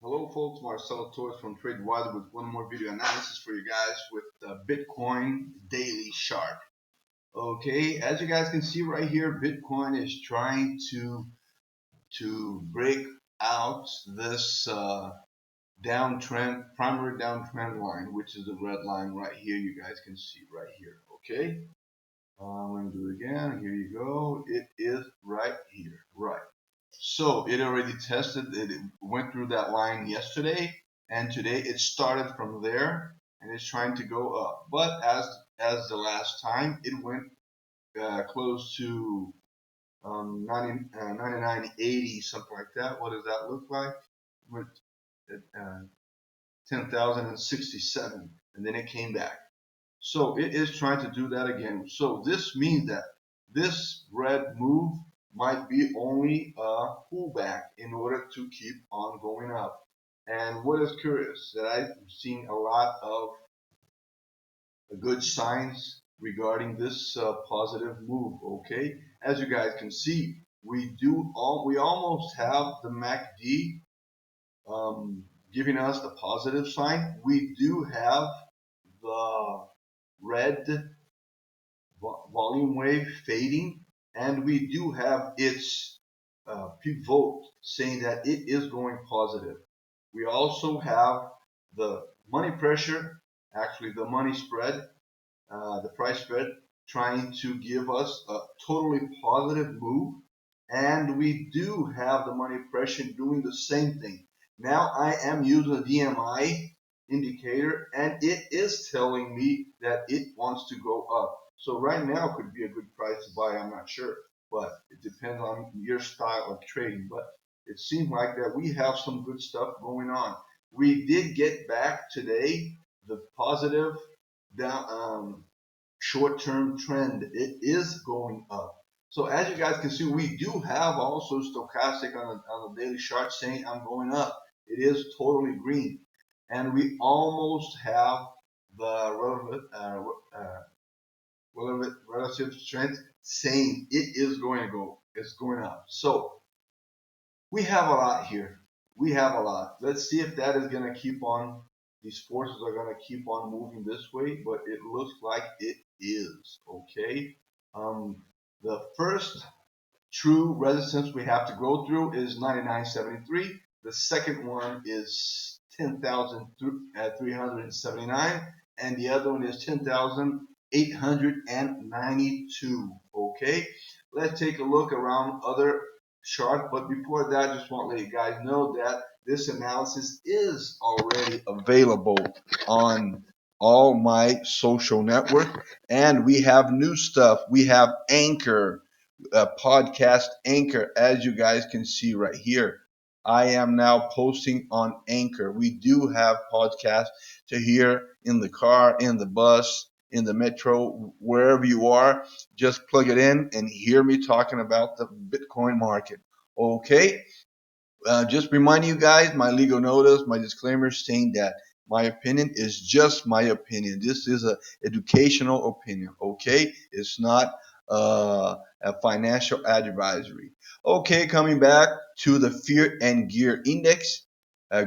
Hello folks, Marcelo Torres from TradeWise with one more video analysis for you guys with the Bitcoin daily chart. Okay, as you guys can see right here, Bitcoin is trying to break out this downtrend, primary downtrend line, which is the red line right here. You guys can see right here. Okay, let me do it again. Here you go. It is right here. Right. So it already tested, it went through that line yesterday, and today it started from there and it's trying to go up. But as the last time, it went close to 99.80, something like that. What does that look like? It went at 10,067, and then it came back. So it is trying to do that again. So this means that this red move might be only a pullback in order to keep on going up. And what is curious that I've seen a lot of good signs regarding this positive move. Okay, as you guys can see, we almost have the MACD giving us the positive sign. We do have the red volume wave fading, and we do have its pivot saying that it is going positive. We also have the money pressure, actually the money spread, the price spread, trying to give us a totally positive move. And we do have the money pressure doing the same thing. Now I am using the DMI indicator, and it is telling me that it wants to go up. So right now could be a good price to buy, I'm not sure, but it depends on your style of trading. But it seems like that we have some good stuff going on. We did get back today the positive down short-term trend. It is going up. So as you guys can see, we do have also stochastic on the daily chart saying I'm going up. It is totally green, and we almost have the relative strength saying it is going to go. It's going up. So we have a lot here. We have a lot. Let's see if that is going to keep on. These forces are going to keep on moving this way, but it looks like it is. Okay. The first true resistance we have to go through is 99.73. The second one is 10,379, and the other one is 10,892. Okay, let's take a look around other charts, but before that, I just want to let you guys know that this analysis is already available on all my social network, and we have new stuff. We have Anchor, podcast Anchor, as you guys can see right here. I am now posting on Anchor. We do have podcasts to hear in the car, in the bus, in the metro, wherever you are. Just plug it in and hear me talking about the Bitcoin market. Okay? Just reminding you guys, my legal notice, my disclaimer saying that my opinion is just my opinion. This is a educational opinion, okay? It's not a financial advisory. Okay, coming back to the fear and gear index,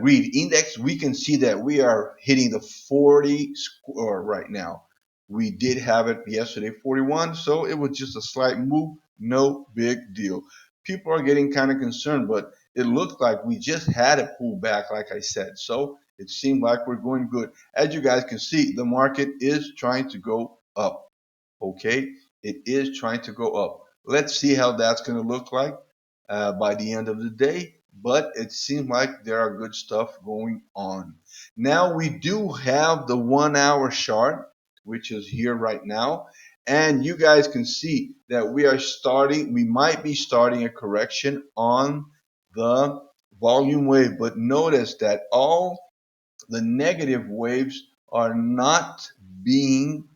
greed index, we can see that we are hitting the 40 score right now. We did have it yesterday, 41, so it was just a slight move, no big deal. People are getting kind of concerned, but it looked like we just had a pullback, like I said. So it seemed like we're going good. As you guys can see, the market is trying to go up. Okay, it is trying to go up. Let's see how that's going to look like by the end of the day. But it seems like there are good stuff going on. Now we do have the 1 hour chart, which is here right now. And you guys can see that we might be starting a correction on the volume wave. But notice that all the negative waves are not being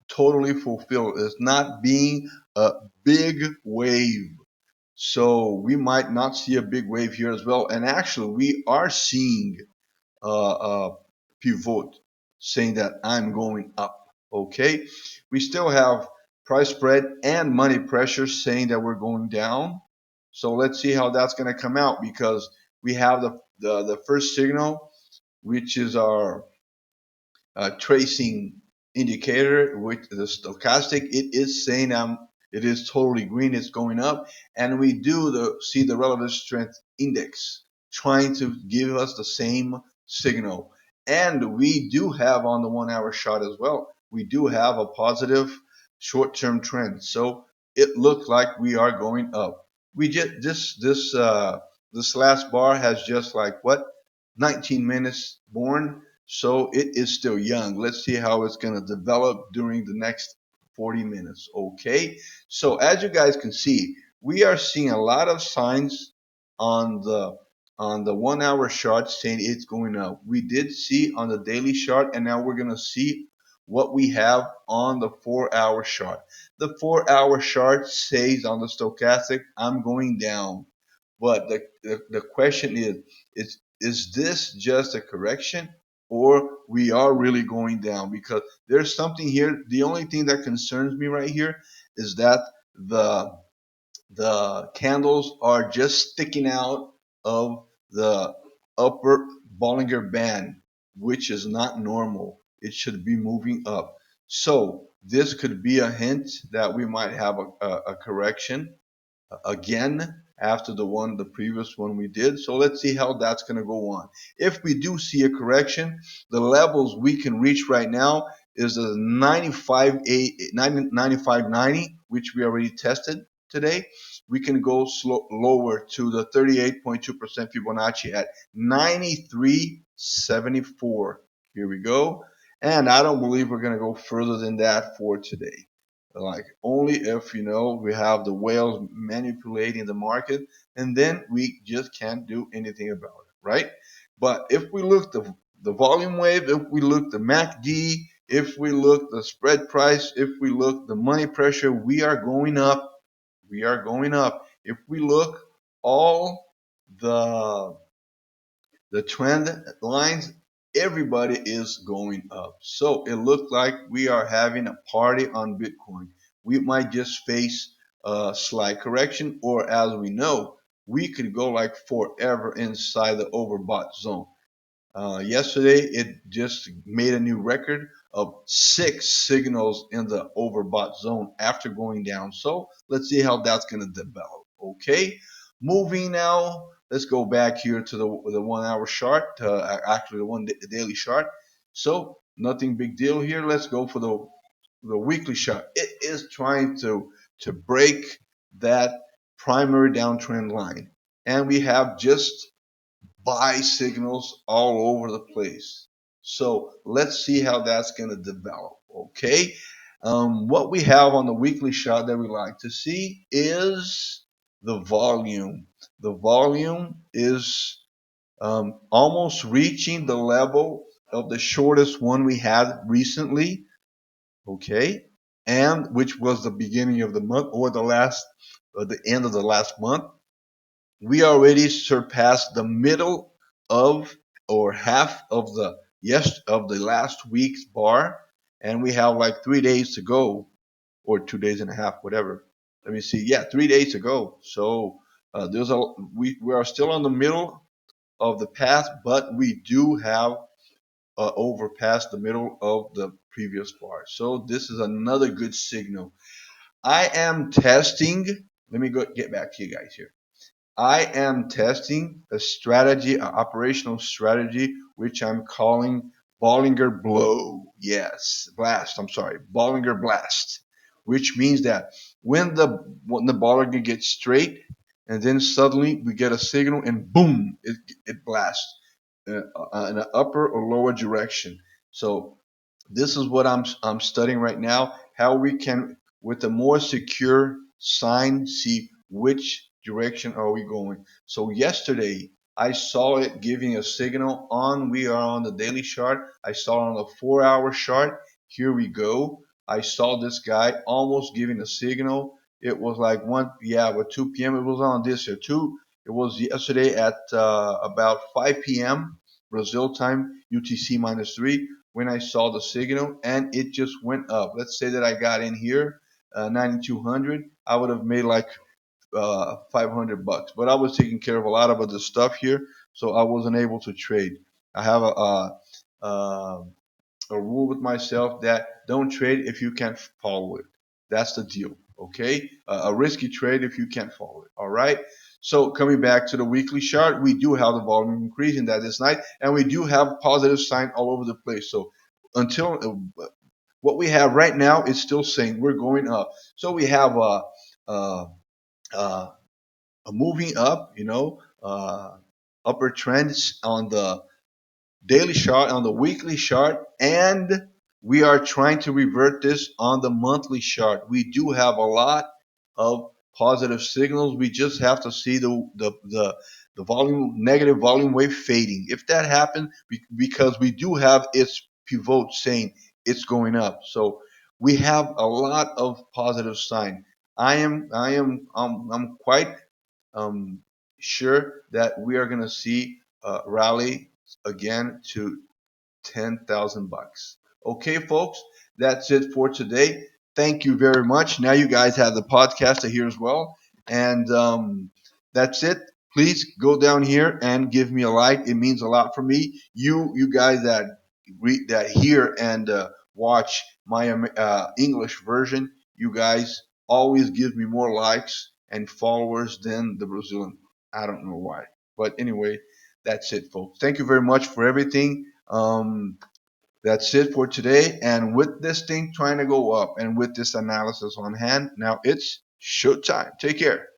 totally fulfilled. It's not being a big wave. So we might not see a big wave here as well. And actually, we are seeing a pivot saying that I'm going up. Okay. We still have price spread and money pressure saying that we're going down. So let's see how that's going to come out, because we have the first signal, which is our tracing indicator, which the stochastic, it is saying it is totally green, it's going up, and we do see the relative strength index trying to give us the same signal. And we do have on the 1 hour chart as well, we do have a positive short-term trend. So it looks like we are going up. We just this last bar has just like what 19 minutes born, so it is still young. Let's see how it's going to develop during the next 40 minutes. Okay. So as you guys can see, we are seeing a lot of signs on the 1 hour chart saying it's going up. We did see on the daily chart, and now we're going to see what we have on the 4 hour chart. The 4 hour chart says on the stochastic, I'm going down. But the question is this just a correction, or we are really going down? Because there's something here. The only thing that concerns me right here is that the the candles are just sticking out of the upper Bollinger Band, which is not normal. It should be moving up. So this could be a hint that we might have a correction again after the previous one we did. So let's see how that's going to go on. If we do see a correction, the levels we can reach right now is a 95.90, which we already tested today. We can go lower to the 38.2% Fibonacci at 93.74. Here we go. And I don't believe we're going to go further than that for today. Like only if we have the whales manipulating the market, and then we just can't do anything about it, right? But if we look the volume wave, if we look the MACD, if we look the spread price, if we look the money pressure, we are going up. We are going up. If we look all the trend lines, everybody is going up. So it looks like we are having a party on Bitcoin. We might just face a slight correction, or as we know, we could go like forever inside the overbought zone. Yesterday, it just made a new record of 6 signals in the overbought zone after going down. So let's see how that's going to develop. Okay, moving now. Let's go back here to the 1 hour chart, actually the daily chart. So nothing big deal here. Let's go for the weekly chart. It is trying to break that primary downtrend line, and we have just buy signals all over the place. So let's see how that's going to develop. Okay. What we have on the weekly chart that we like to see is the volume. The volume is almost reaching the level of the shortest one we had recently. Okay. And which was the beginning of the month, or the end of the last month. We already surpassed the middle of, or half of the last week's bar, and we have like 3 days to go, or 2 days and a half, whatever. Let me see. Yeah, 3 days to go. So we are still on the middle of the path, but we do have overpassed the middle of the previous bar. So this is another good signal. I am testing. Let me get back to you guys here. I am testing a strategy, an operational strategy, which I'm calling Bollinger Blow. Yes, blast. I'm sorry, Bollinger Blast, which means that when the Bollinger gets straight, and then suddenly we get a signal, and boom, it blasts in an upper or lower direction. So this is what I'm studying right now, how we can, with a more secure sign, see which direction are we going. So yesterday I saw it giving a signal we are on the daily chart. I saw it on the 4 hour chart. Here we go. I saw this guy almost giving a signal. It was like but 2 p.m. It was on this here too. It was yesterday at about 5 p.m. Brazil time, UTC -3, when I saw the signal, and it just went up. Let's say that I got in here 9200. I would have made like $500, but I was taking care of a lot of other stuff here, so I wasn't able to trade. I have uh, a rule with myself that don't trade if you can't follow it. That's the deal. Okay, a risky trade if you can't follow it. All right. So coming back to the weekly chart, we do have the volume increasing that this night, and we do have positive sign all over the place. So until what we have right now is still saying we're going up. So we have a, a, a moving up, upper trends on the daily chart, on the weekly chart, and we are trying to revert this on the monthly chart. We do have a lot of positive signals. We just have to see the volume, negative volume wave fading. If that happens, because we do have its pivot saying it's going up, so we have a lot of positive sign. I'm quite um, sure that we are going to see rally again to $10,000. Okay, folks, that's it for today. Thank you very much. Now you guys have the podcast to hear as well, and that's it. Please go down here and give me a like. It means a lot for me. You guys that that hear and watch my English version, you guys always give me more likes and followers than the Brazilian. I don't know why, but anyway, that's it, folks. Thank you very much for everything. That's it for today. And with this thing trying to go up and with this analysis on hand, now it's showtime. Take care.